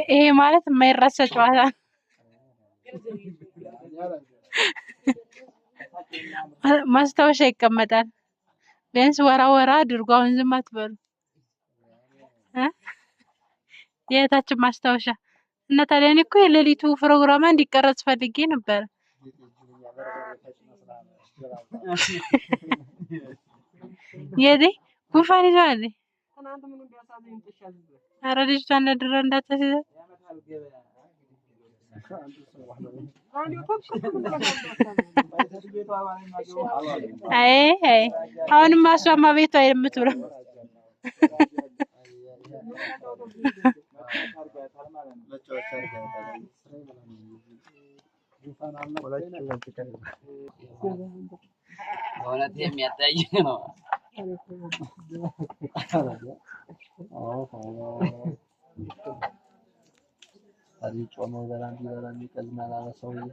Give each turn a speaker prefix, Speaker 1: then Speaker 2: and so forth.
Speaker 1: ይሄ ማለት የማይረሳ ጨዋታ ማስታወሻ ይቀመጣል። ቢያንስ ወራ አድርጎ አሁን ዝም አትበሉ። የእህታችን ማስታወሻ እና ታዲያ እኔ እኮ የሌሊቱ ፕሮግራም እንዲቀረጽ ፈልጌ ነበር። የዴ ጉንፋን ይዟል። ኧረ ልጅቷን ለድሮ እንዳታስይዛት። አይ አሁንማ እሷማ ቤቷ የምትውለው
Speaker 2: እውነት የሚያታይ ነው። አሪፍ ጾም በላንዲ ቀዝናላ ሰውዬ